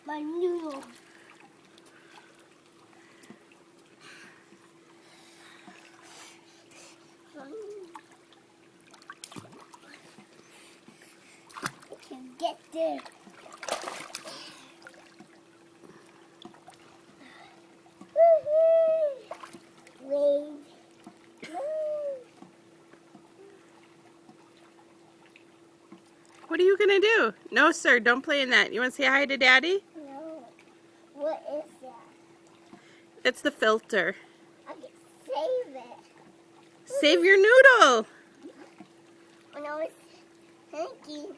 My noodle. I can get there. Wave. What are you gonna do? No, sir, don't play in that. You want to say hi to Daddy? No. What is that? It's the filter. I can save it. Save your noodle. When I was thinking.